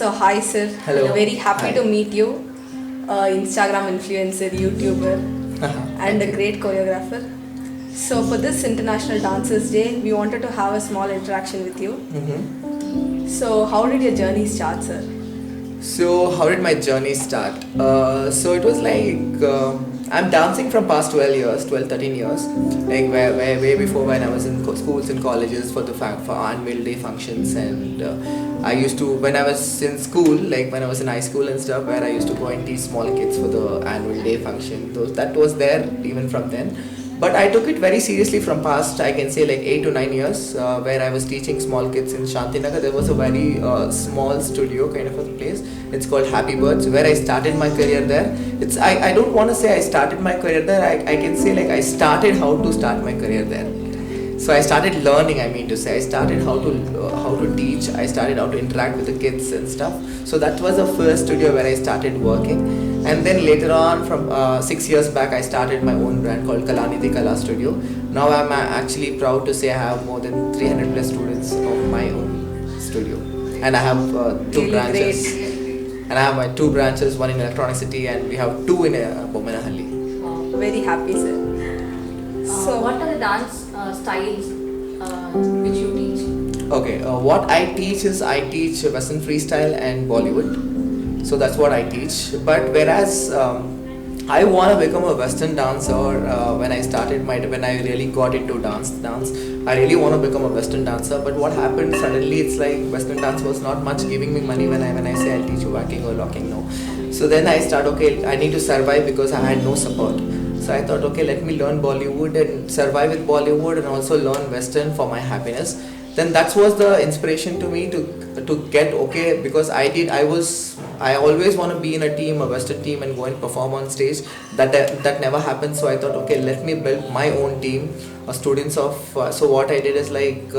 So hi sir, Hello. very happy Hi. to meet you. Instagram influencer, YouTuber, and a great choreographer. So for this International Dancers Day, we wanted to have a small interaction with you. So how did your journey start, sir? So how did my journey start? So it was like I'm dancing from past 12 years, 12, 13 years. Like way before when I was in schools and colleges for annual day functions. And I used to, when I was in school, like when I was in high school and stuff, where I used to go and teach small kids for the annual day function. That was there even from then. But I took it very seriously from past, I can say like 8 to 9 years, where I was teaching small kids in Shantinagar. There was a very small studio kind of a place. It's called Happy Birds, where I started my career there. I don't want to say I started my career there. I can say like I started how to start my career there. So I started learning. I mean to say, I started how to teach. I started how to interact with the kids and stuff. So that was the first studio where I started working. And then later on, from 6 years back, I started my own brand called Kalanidhi Kala Studio. Now I'm actually proud to say I have more than 300 plus students of my own studio, and I have two Really branches. great. And I have my two branches, one in Electronic City, and we have two in Bomanahalli. Very happy, sir. So what are the dance styles which you teach? Okay, what I teach is I teach Western freestyle and Bollywood. So that's what I teach. But whereas I want to become a Western dancer, when I really got into dance, I really want to become a Western dancer. But what happened suddenly? It's like Western dance was not much giving me money when I say I'll teach you whacking or locking. No. So then I start. Okay, I need to survive because I had no support. So I thought, okay, let me learn Bollywood and survive with Bollywood and also learn Western for my happiness. Then that was the inspiration to me to get okay, because I always want to be in a team, a Western team, and go and perform on stage. That never happened. So I thought, okay, let me build my own team, students of. So what I did is like.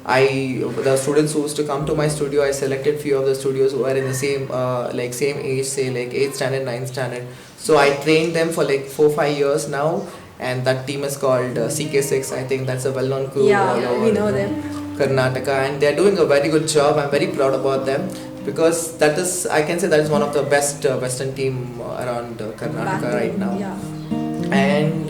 The students who used to come to my studio, I selected few of the studios who are in the same age, say like 8th standard, 9th standard. So I trained them for like 4-5 years now, and that team is called CK6. I think that's a well-known crew all over we know them. Karnataka, and they're doing a very good job. I'm very proud about them, because I can say that is one of the best Western team around Karnataka right now. Yeah. And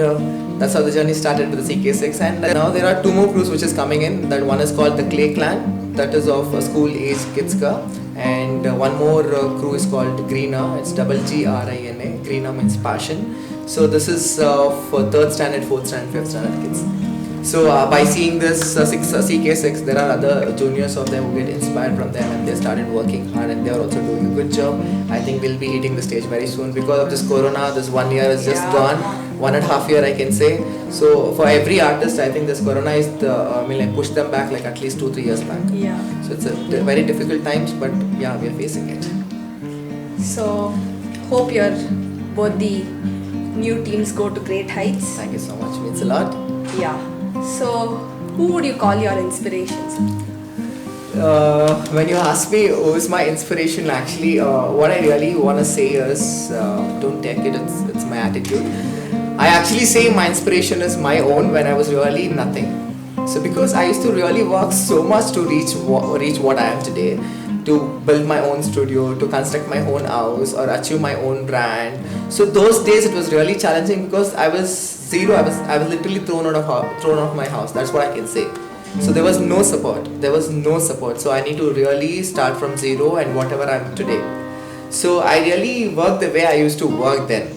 that's how the journey started with the CK6. And now there are two more crews which is coming in. That one is called the Clay Clan, that is of school age kids ka. And one more crew is called Greena. It's GGRINA. Greena means passion. So this is for 3rd standard, 4th standard, 5th standard kids. So by seeing this CK6, there are other juniors of them who get inspired from them, and they started working hard, and they are also doing a good job. I think we'll be hitting the stage very soon because of this corona. This 1 year is just gone, 1.5 year I can say. So for every artist, I think this corona is pushed them back like at least 2-3 years back. Yeah. So it's a very difficult times, but yeah, we are facing it. So hope your both the new teams go to great heights. Thank you so much. Means a lot. Yeah. So who would you call your inspirations? When you ask me who is my inspiration, actually, what I really want to say is, don't take it, it's my attitude. I actually say my inspiration is my own when I was really nothing. So because I used to really work so much to reach what I am today, to build my own studio, to construct my own house or achieve my own brand. So those days it was really challenging because I was zero. I was literally thrown off my house. That's what I can say. So there was no support. So I need to really start from zero and whatever I'm today. So I really worked the way I used to work then.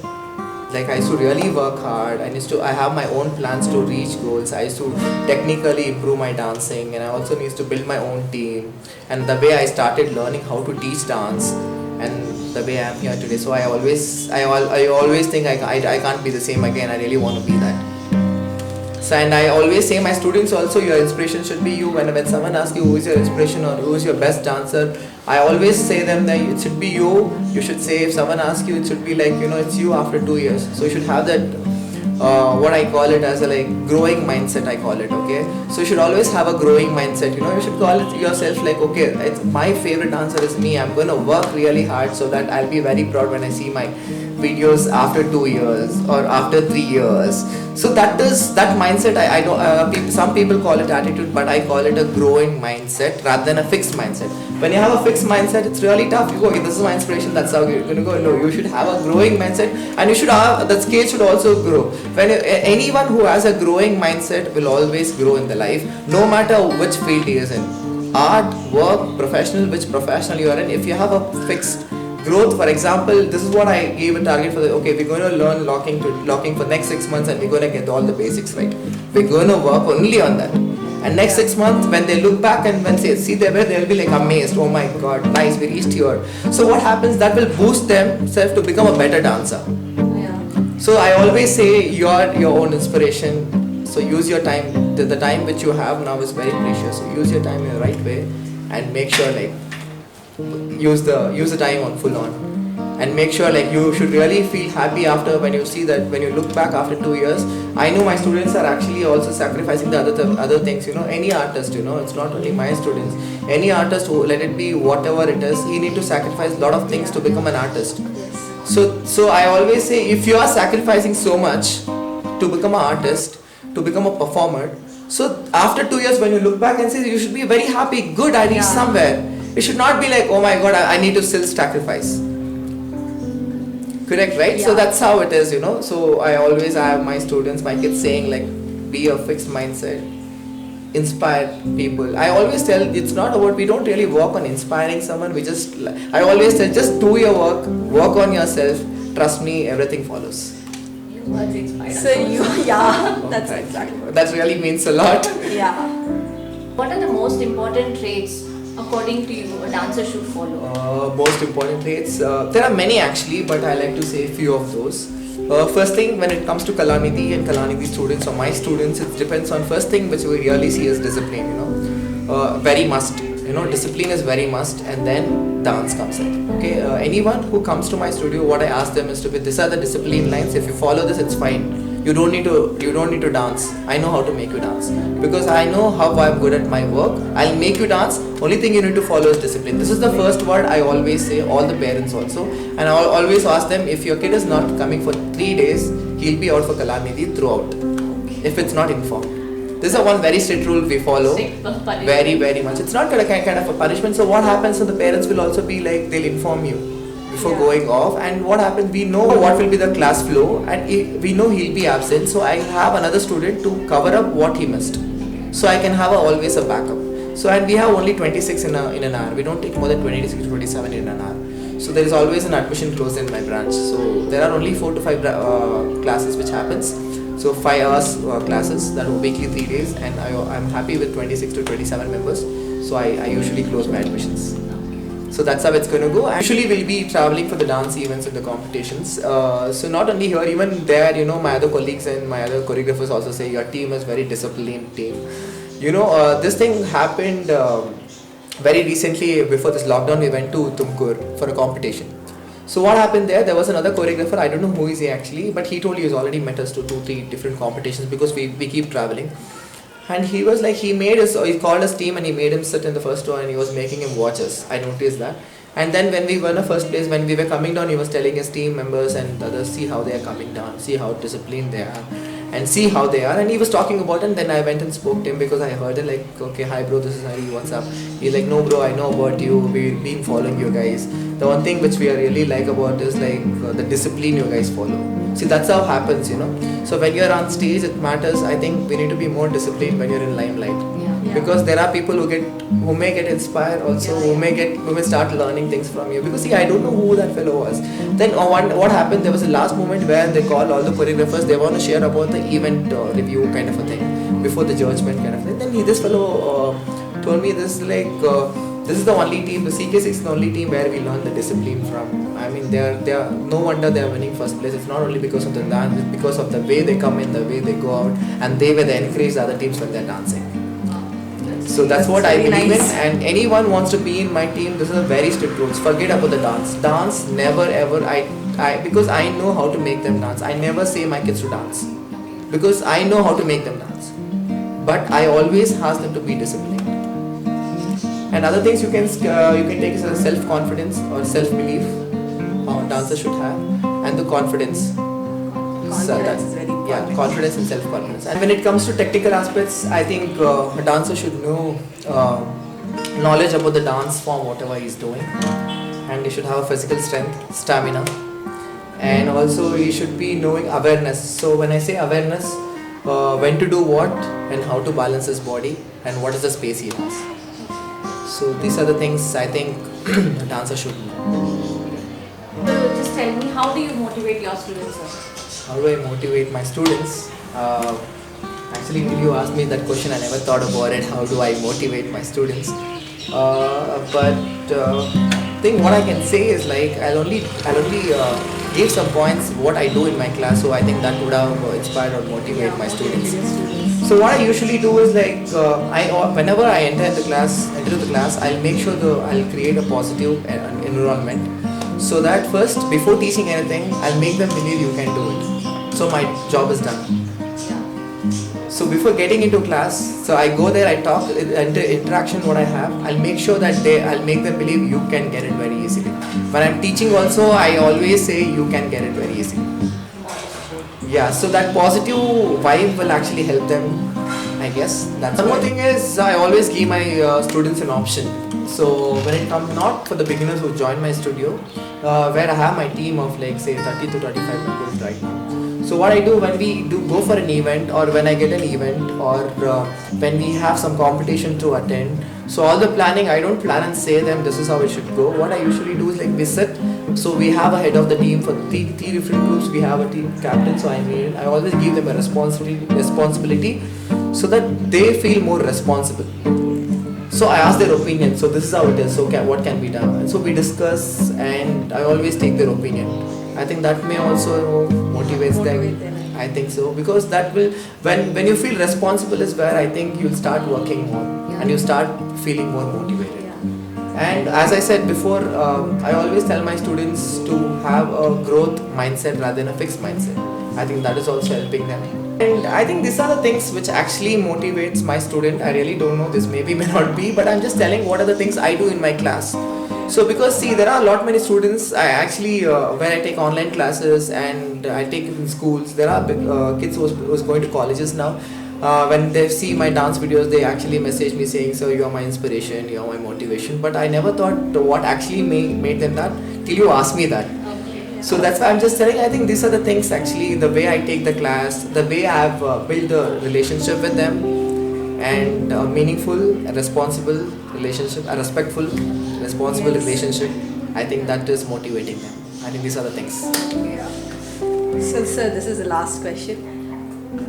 Like I used to really work hard. I have my own plans to reach goals. I used to technically improve my dancing, and I also need to build my own team. And the way I started learning how to teach dance, and the way I am here today. So I always think I can't be the same again. I really want to be that. So, and I always say my students also, your inspiration should be you. When someone asks you who is your inspiration or who is your best dancer, I always say them that it should be you. You should say, if someone asks you, it should be like, it's you after 2 years. So you should have that, what I call it as a growing mindset, I call it, okay. So you should always have a growing mindset, you should call it yourself like, okay, it's my favorite dancer is me. I'm going to work really hard so that I'll be very proud when I see my videos after 2 years or after 3 years. So that mindset, I know some people call it attitude, but I call it a growing mindset rather than a fixed mindset. When you have a fixed mindset, it's really tough. You go, okay, this is my inspiration, that's how you're going to go. No, you should have a growing mindset, and you should have, that scale should also grow. Anyone who has a growing mindset will always grow in the life, no matter which field he is in. Art, work, professional, which professional you are in. If you have a fixed growth, for example, this is what I gave a target for okay, we're going to learn locking for next 6 months, and we're going to get all the basics right. We're going to work only on that. And next 6 months, when they look back and when they see their way, they'll be like amazed. Oh my God, nice, we reached here. So what happens? That will boost themselves to become a better dancer. Yeah. So I always say you're your own inspiration. So use your time. The time which you have now is very precious. So use your time in the right way, and make sure like use the time on full on. And make sure like you should really feel happy after when you see that, when you look back after 2 years. I know my students are actually also sacrificing the other things, you know. Any artist, you know, it's not only my students, any artist who, let it be whatever it is, he need to sacrifice a lot of things to become an artist. So I always say, if you are sacrificing so much to become an artist, to become a performer, so after 2 years when you look back and say, you should be very happy, good, I reached somewhere. It should not be like, oh my God, I need to still sacrifice. Correct, right? Yeah. So that's how it is, you know. So I always have my students, my kids saying like, be a fixed mindset, inspire people. I always tell, it's not about, we don't really work on inspiring someone. I always tell, just do your work on yourself. Trust me, everything follows. Your words inspired So us. that's exactly what. That really means a lot. Yeah. What are the most important traits according to you a dancer should follow? Most important traits, there are many actually, but I like to say a few of those. First thing, when it comes to Kalanidhi and Kalanidhi students or my students, it depends on first thing which we really see as discipline, you know. Very must, you know, discipline is very must, and then dance comes in. Okay, anyone who comes to my studio, what I ask them is to be, these are the discipline lines. If you follow this, it's fine. You don't need to dance. I know how to make you dance, because I know how I'm good at my work. I'll make you dance. Only thing you need to follow is discipline. This is the first word I always say, all the parents also, and I always ask them, if your kid is not coming for 3 days, he'll be out for Kalanidhi throughout, if it's not informed. This is one very strict rule we follow. Very, very much. It's not kind of a punishment. So what happens? So the parents will also be like, they'll inform you before going off, and what happens, we know what will be the class flow, and we know he'll be absent, so I have another student to cover up what he missed, so I can have always a backup. So, and we have only 26 in an hour. We don't take more than 26 to 27 in an hour. So there is always an admission close in my branch. So there are only 4 to 5 classes which happens. So 5 hours classes, that are weekly 3 days, and I'm happy with 26 to 27 members. So I usually close my admissions. So that's how it's going to go. Usually we'll be traveling for the dance events and the competitions. So not only here, even there, you know, my other colleagues and my other choreographers also say your team is very disciplined team. You know, this thing happened very recently. Before this lockdown, we went to Tumkur for a competition. So what happened there? There was another choreographer. I don't know who is he actually, but he told he's already met us to 2-3 different competitions because we keep traveling. And he was like, he called his team and he made him sit in the first row and he was making him watch us. I noticed that. And then when we won the first place, when we were coming down, he was telling his team members and others, see how they are coming down, see how disciplined they are, and see how they are. And he was talking about it, and then I went and spoke to him because I heard it like, okay, hi bro, this is Hari, what's up? He's like, no bro, I know about you, we've been following you guys. The one thing which we really like about is like the discipline you guys follow. See, that's how it happens, you know. So when you're on stage, it matters. I think we need to be more disciplined when you're in limelight. Yeah. Because there are people who may get inspired also, who may start learning things from you. Because see, I don't know who that fellow was. Then what happened, there was a last moment where they called all the choreographers, they want to share about the event review kind of a thing, before the judgment kind of thing. Then this fellow told me this like, this is the only team, the CK6 is the only team where we learn the discipline from. I mean, they are no wonder they are winning first place. It's not only because of the dance, it's because of the way they come in, the way they go out, and they encourage the other teams when they're dancing. So that's what I believe in, and anyone wants to be in my team, this is a very strict rules. Forget about the dance. Dance, never ever, because I know how to make them dance. I never say my kids to dance, because I know how to make them dance. But I always ask them to be disciplined. And other things you can take as self-confidence or self-belief, dancers should have, and the confidence. Confidence is very important. Yeah, confidence and self-confidence. And when it comes to technical aspects, I think a dancer should know knowledge about the dance form, whatever he's doing, and he should have a physical strength, stamina, and also he should be knowing awareness. So when I say awareness, when to do what and how to balance his body and what is the space he has. So these are the things I think a dancer should know. So just tell me, how do you motivate your students, sir? How do I motivate my students? Actually, till you asked me that question, I never thought about it. How do I motivate my students? But I think what I can say is like I'll only give some points what I do in my class. So I think that would have inspired or motivate my students. So what I usually do is like whenever I enter the class, I'll make sure I'll create a positive environment. So that first, before teaching anything, I'll make them believe you can do it. So my job is done. So before getting into class, so I go there, I talk, interaction what I have, I'll make sure that I'll make them believe you can get it very easily. When I'm teaching also, I always say you can get it very easily. Yeah, so that positive vibe will actually help them, I guess. One more thing is I always give my students an option. So when it comes, not for the beginners who join my studio, where I have my team of like say 30 to 35 members right now. So what I do when we do go for an event, or when I get an event, or when we have some competition to attend, so all the planning, I don't plan and say them this is how it should go. What I usually do is like we sit, so we have a head of the team for three different groups, we have a team captain, so I always give them a responsibility so that they feel more responsible. So I ask their opinion, so this is how it is, so what can be done? And so we discuss and I always take their opinion. I think that may also motivate them. I think so, because that will, when you feel responsible is where I think you'll start working more and you start feeling more motivated. And as I said before, I always tell my students to have a growth mindset rather than a fixed mindset. I think that is also helping them. And I think these are the things which actually motivates my student. I really don't know, this maybe may not be, but I'm just telling what are the things I do in my class. So because see, there are a lot many students, I actually when I take online classes and I take it in schools, there are kids who's going to colleges now. When they see my dance videos, they actually message me saying, "Sir, you are my inspiration, you are my motivation." But I never thought what actually made them that till you asked me that. So that's why I'm just telling, I think these are the things actually, the way I take the class, the way I've built a relationship with them, and a meaningful, a responsible relationship, a respectful, responsible relationship. I think that is motivating them. I think these are the things. So sir, this is the last question.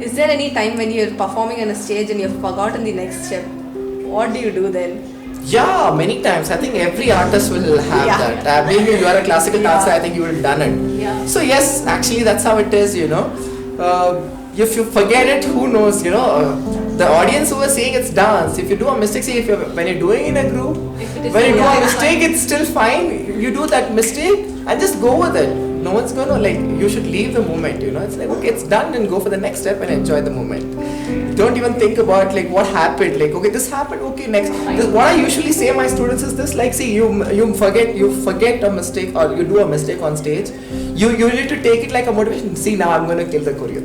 Is there any time when you're performing on a stage and you've forgotten the next step? What do you do then? Yeah, many times. I think every artist will have that. Being you are a classical dancer, I think you would have done it. Yeah. So yes, actually that's how it is, if you forget it, who knows, the audience who is saying it's dance. If you do a mistake, see, when you're doing in a group, when you do a mistake, it's still fine. You do that mistake and just go with it. No one's gonna you should leave the moment, It's like, okay, it's done, and go for the next step and enjoy the moment. Don't even think about what happened, okay, this happened, okay, next. What I usually say to my students is this, see, you forget a mistake, or you do a mistake on stage, you need to take it like a motivation. See, now I'm gonna kill the choreo.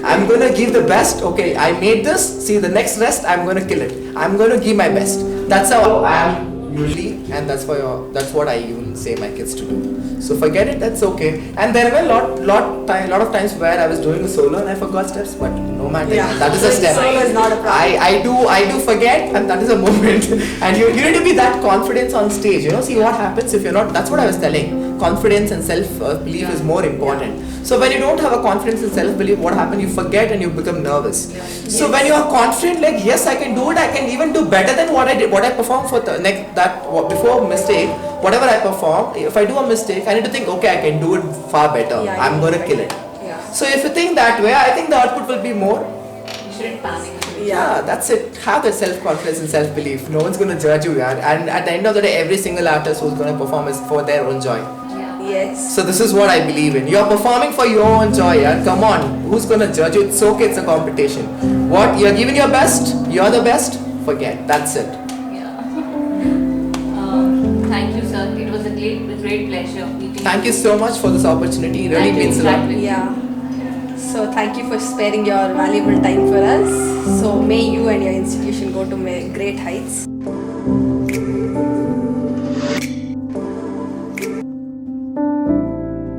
I'm gonna give the best. Okay, I made this. See, the next rest, I'm gonna kill it. I'm gonna give my best. That's how I am usually, and that's what I even say my kids to do. So forget it. That's okay. And there were a lot of times where I was doing a solo and I forgot steps, but no matter. That is a step. Solo is not a problem. I do forget, and that is a moment. And you need to be that confidence on stage. See what happens if you're not. That's what I was telling. Confidence and self-belief is more important. So when you don't have a confidence and self-belief, what happens? You forget and you become nervous. So when you are confident, yes, I can do it. I can even do better than what I did. What I performed for the before mistake, whatever I perform. If I do a mistake, I need to think, okay, I can do it far better. I'm gonna kill it. So if you think that way, I think the output will be more. You shouldn't panic. Yeah, that's it. Have that self-confidence and self-belief. No one's gonna judge you, and at the end of the day, every single artist who's gonna perform is for their own joy. Yes. So this is what I believe in. You're performing for your own joy, come on. Who's gonna judge you? It's okay, it's a competition. What? You're giving your best, you're the best, forget. That's it. Thank you, sir. It was a great pleasure meeting you. Thank you so much for this opportunity. It really means a lot. Yeah. So thank you for sparing your valuable time for us. So may you and your institution go to great heights.